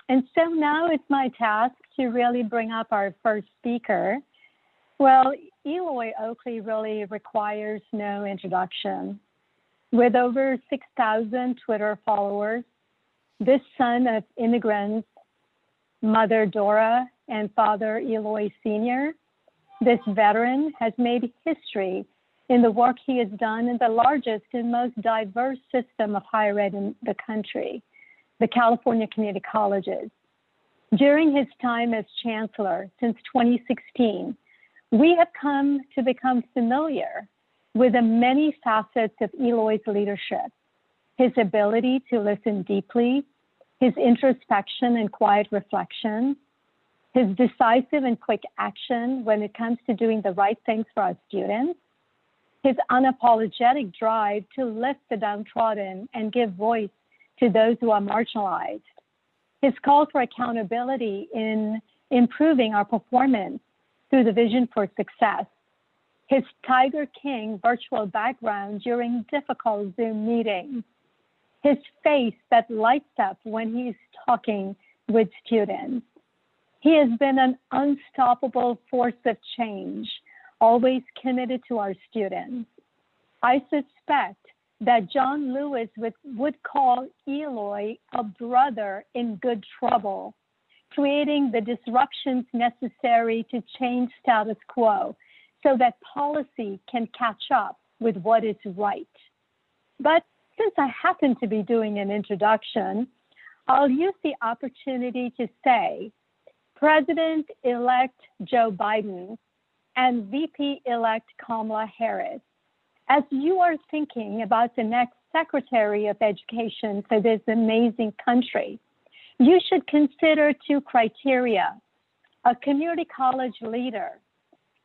And so now it's my task to really bring up our first speaker. Well, Eloy Oakley really requires no introduction. With over 6,000 Twitter followers, this son of immigrants, mother Dora and father Eloy Sr., this veteran has made history in the work he has done in the largest and most diverse system of higher ed in the country, the California Community Colleges. During his time as chancellor since 2016, we have come to become familiar with the many facets of Eloy's leadership, his ability to listen deeply, his introspection and quiet reflection, his decisive and quick action when it comes to doing the right things for our students, his unapologetic drive to lift the downtrodden and give voice to those who are marginalized, his call for accountability in improving our performance through the vision for success, his Tiger King virtual background during difficult Zoom meetings, his face that lights up when he's talking with students. He has been an unstoppable force of change, always committed to our students. I suspect that John Lewis would call Eloy a brother in good trouble, creating the disruptions necessary to change status quo so that policy can catch up with what is right. But since I happen to be doing an introduction, I'll use the opportunity to say President-elect Joe Biden and VP-elect Kamala Harris, as you are thinking about the next Secretary of Education for this amazing country, you should consider two criteria: a community college leader,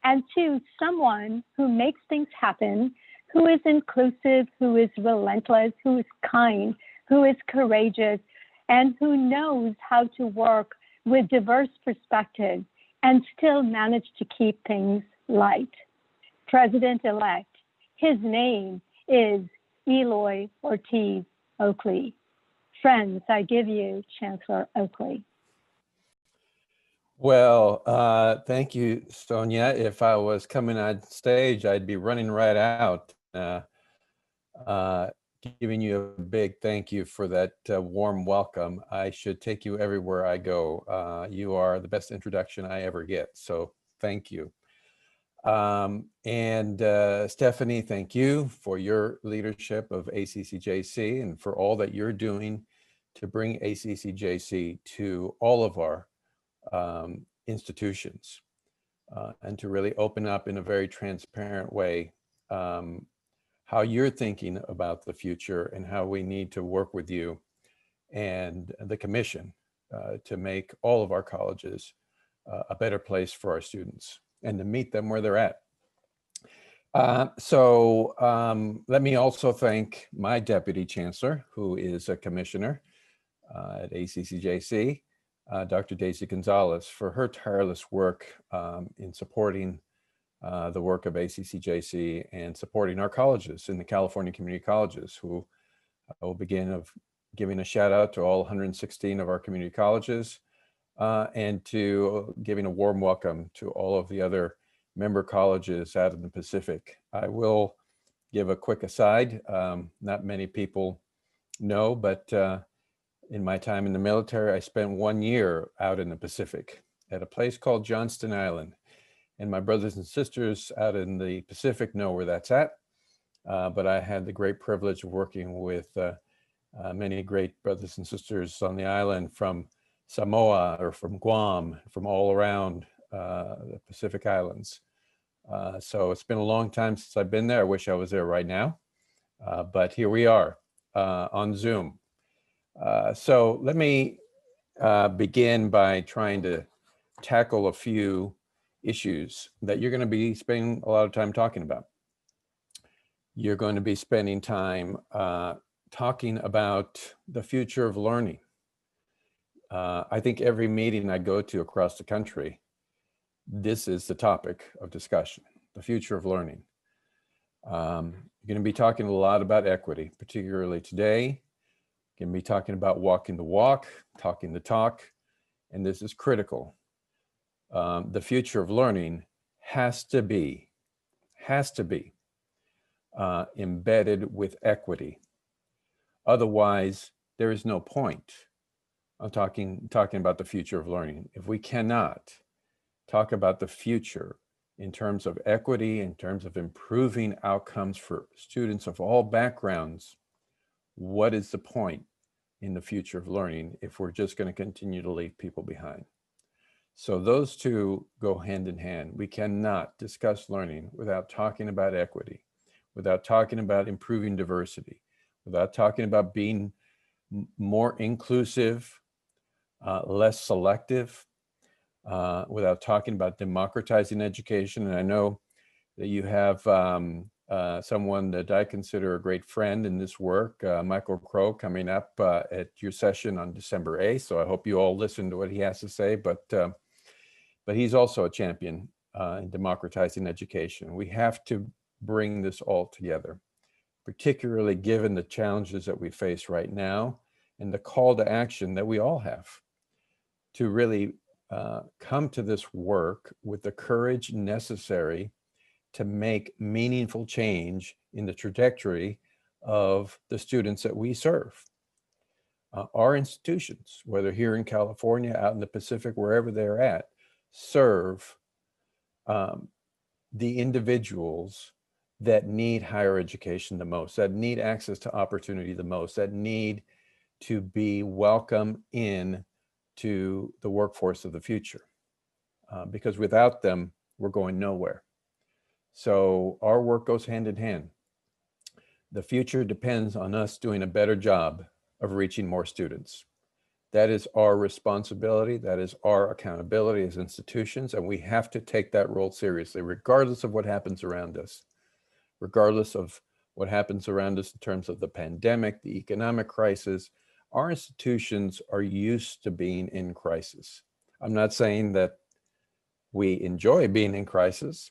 and two, someone who makes things happen, who is inclusive, who is relentless, who is kind, who is courageous, and who knows how to work with diverse perspectives and still manage to keep things light. President-elect, his name is Eloy Ortiz Oakley. Friends, I give you Chancellor Oakley. Well, thank you, Sonia. If I was coming on stage, I'd be running right out, giving you a big thank you for that warm welcome. I should take you everywhere I go. You are the best introduction I ever get, so thank you. Stephanie, thank you for your leadership of ACCJC and for all that you're doing to bring ACCJC to all of our institutions and to really open up in a very transparent way how you're thinking about the future and how we need to work with you and the commission to make all of our colleges a better place for our students and to meet them where they're at. Let me also thank my Deputy Chancellor, who is a commissioner at ACCJC, Dr. Daisy Gonzalez, for her tireless work in supporting the work of ACCJC and supporting our colleges in the California Community Colleges, who I will begin of giving a shout out to all 116 of our community colleges and to giving a warm welcome to all of the other member colleges out in the Pacific. I will give a quick aside. Not many people know, but in my time in the military, I spent 1 year out in the Pacific at a place called Johnston Island. And my brothers and sisters out in the Pacific know where that's at. But I had the great privilege of working with many great brothers and sisters on the island from Samoa or from Guam, from all around the Pacific Islands. So it's been a long time since I've been there. I wish I was there right now, but here we are on Zoom. So let me begin by trying to tackle a few issues that you're going to be spending a lot of time talking about. You're going to be spending time talking about the future of learning. I think every meeting I go to across the country, this is the topic of discussion, the future of learning. You're going to be talking a lot about equity, particularly today. Can be talking about walking the walk, talking the talk, and this is critical. The future of learning has to be embedded with equity. Otherwise, there is no point of talking about the future of learning. If we cannot talk about the future in terms of equity, in terms of improving outcomes for students of all backgrounds, what is the point in the future of learning if we're just going to continue to leave people behind? So those two go hand in hand. We cannot discuss learning without talking about equity, without talking about improving diversity, without talking about being more inclusive, less selective, without talking about democratizing education. And I know that you have someone that I consider a great friend in this work, Michael Crow, coming up at your session on December 8th. So I hope you all listen to what he has to say, but he's also a champion in democratizing education. We have to bring this all together, particularly given the challenges that we face right now and the call to action that we all have to really come to this work with the courage necessary to make meaningful change in the trajectory of the students that we serve. Our institutions, whether here in California, out in the Pacific, wherever they're at, serve the individuals that need higher education the most, that need access to opportunity the most, that need to be welcome in to the workforce of the future. Because without them, we're going nowhere. So our work goes hand in hand. The future depends on us doing a better job of reaching more students. That is our responsibility. That is our accountability as institutions. And we have to take that role seriously, regardless of what happens around us, regardless of what happens around us in terms of the pandemic, the economic crisis. Our institutions are used to being in crisis. I'm not saying that we enjoy being in crisis.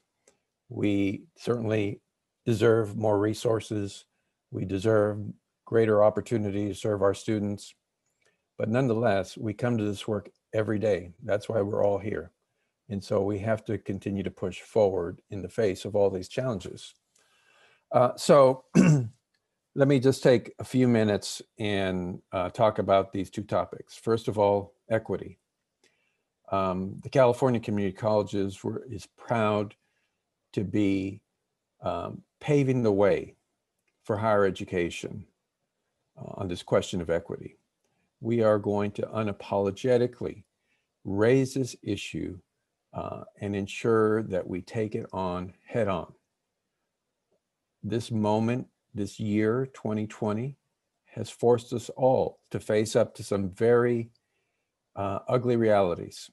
We certainly deserve more resources. We deserve greater opportunity to serve our students. But nonetheless, we come to this work every day. That's why we're all here. And so we have to continue to push forward in the face of all these challenges. So let me just take a few minutes and talk about these two topics. First of all, equity. The California Community Colleges is proud to be paving the way for higher education on this question of equity. We are going to unapologetically raise this issue and ensure that we take it on head on. This moment, this year, 2020, has forced us all to face up to some very ugly realities.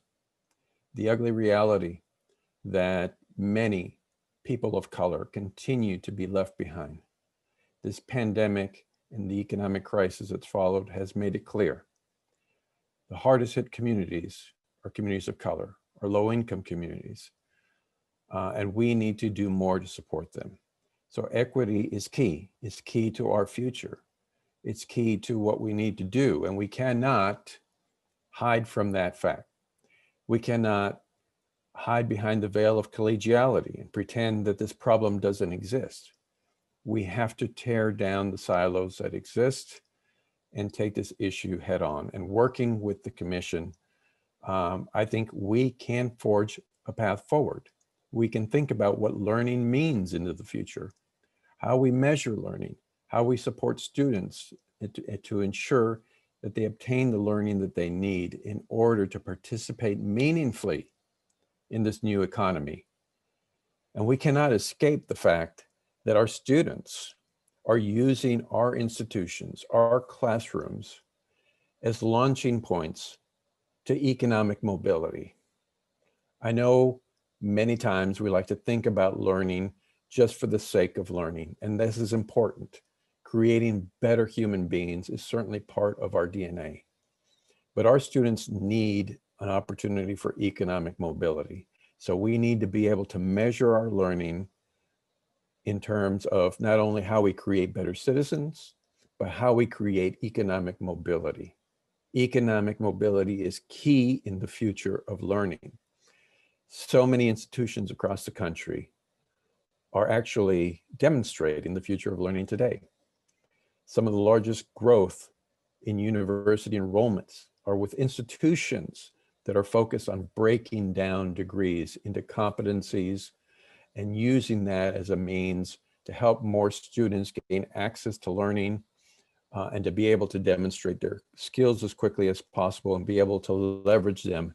The ugly reality that many people of color continue to be left behind. This pandemic and the economic crisis that's followed has made it clear. The hardest hit communities are communities of color, or low income communities, and we need to do more to support them. So equity is key. It's key to our future. It's key to what we need to do, and we cannot hide from that fact. We cannot hide behind the veil of collegiality and pretend that this problem doesn't exist. We have to tear down the silos that exist and take this issue head on. And working with the commission, I think we can forge a path forward. We can think about what learning means into the future, how we measure learning, how we support students to ensure that they obtain the learning that they need in order to participate meaningfully in this new economy. And we cannot escape the fact that our students are using our institutions, our classrooms, as launching points to economic mobility. I know many times we like to think about learning just for the sake of learning, and this is important. Creating better human beings is certainly part of our DNA. But our students need an opportunity for economic mobility. So we need to be able to measure our learning in terms of not only how we create better citizens, but how we create economic mobility. Economic mobility is key in the future of learning. So many institutions across the country are actually demonstrating the future of learning today. Some of the largest growth in university enrollments are with institutions that are focused on breaking down degrees into competencies and using that as a means to help more students gain access to learning and to be able to demonstrate their skills as quickly as possible and be able to leverage them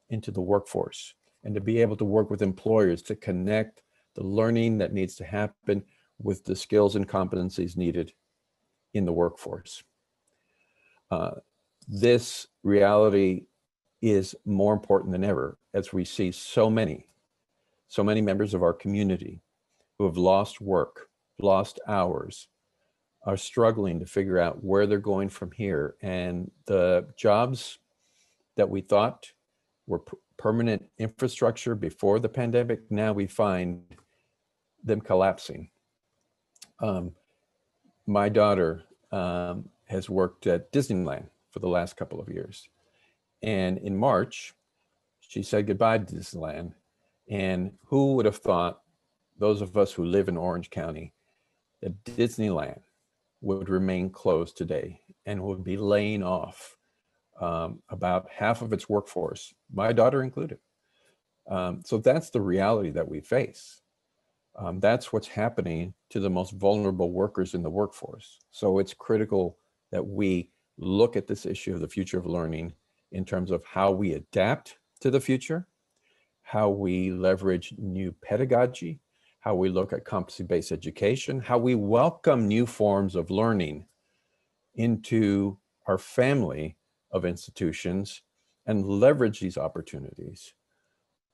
into the workforce and to be able to work with employers to connect the learning that needs to happen with the skills and competencies needed in the workforce. This reality is more important than ever as we see so many members of our community who have lost work, lost hours, are struggling to figure out where they're going from here. And the jobs that we thought were permanent infrastructure before the pandemic, now we find them collapsing. My daughter has worked at Disneyland for the last couple of years. And in March, she said goodbye to Disneyland. And who would have thought, those of us who live in Orange County, that Disneyland would remain closed today and would be laying off about half of its workforce, my daughter included. So that's the reality that we face. That's what's happening to the most vulnerable workers in the workforce. So it's critical that we look at this issue of the future of learning in terms of how we adapt to the future, how we leverage new pedagogy, how we look at competency-based education, how we welcome new forms of learning into our family of institutions and leverage these opportunities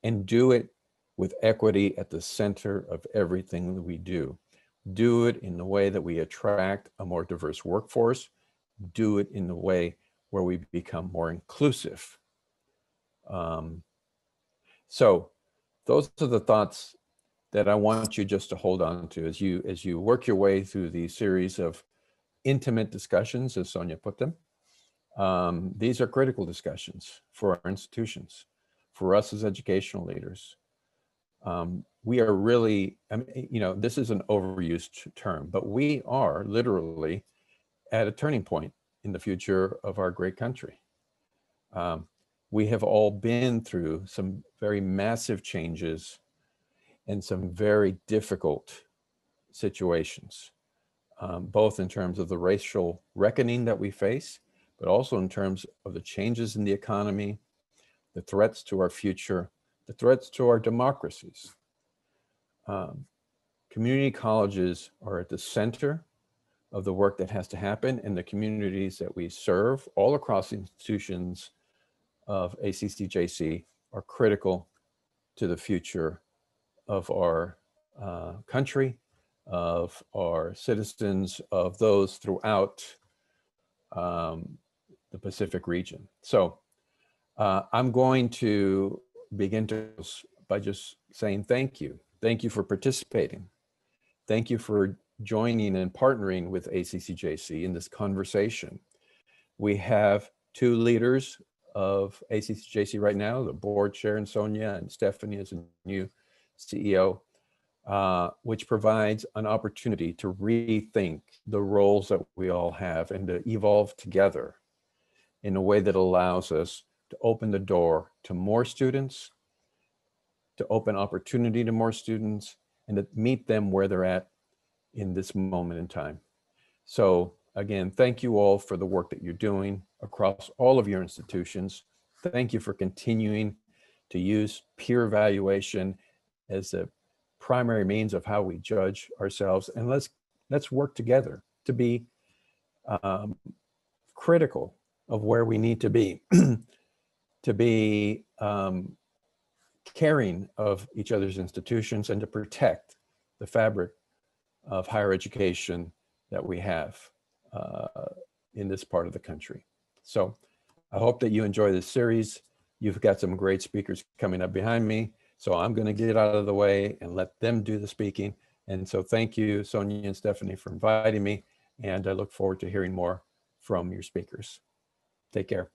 and do it with equity at the center of everything that we do. Do it in the way that we attract a more diverse workforce. Do it in the way where we become more inclusive. So those are the thoughts that I want you just to hold on to as you work your way through the series of intimate discussions, as Sonia put them. These are critical discussions for our institutions, for us as educational leaders. We are really, I mean, you know, this is an overused term, but we are literally at a turning point in the future of our great country. We have all been through some very massive changes and some very difficult situations, both in terms of the racial reckoning that we face, but also in terms of the changes in the economy, the threats to our future, the threats to our democracies. Community colleges are at the center of the work that has to happen, and the communities that we serve all across the institutions of ACCJC are critical to the future of our country, of our citizens, of those throughout the Pacific region. So I'm going to begin by just saying thank you. Thank you for participating. Thank you for joining and partnering with ACCJC in this conversation. We have two leaders of ACCJC right now, the board chair and Sonia, and Stephanie is a new CEO, which provides an opportunity to rethink the roles that we all have and to evolve together in a way that allows us to open the door to more students, to open opportunity to more students, and to meet them where they're at in this moment in time. So again, thank you all for the work that you're doing across all of your institutions. Thank you for continuing to use peer evaluation as a primary means of how we judge ourselves. And let's work together to be critical of where we need to be, to be caring of each other's institutions and to protect the fabric of higher education that we have in this part of the country. So I hope that you enjoy this series. You've got some great speakers coming up behind me. So I'm going to get out of the way and let them do the speaking. And so thank you, Sonia and Stephanie, for inviting me. And I look forward to hearing more from your speakers. Take care.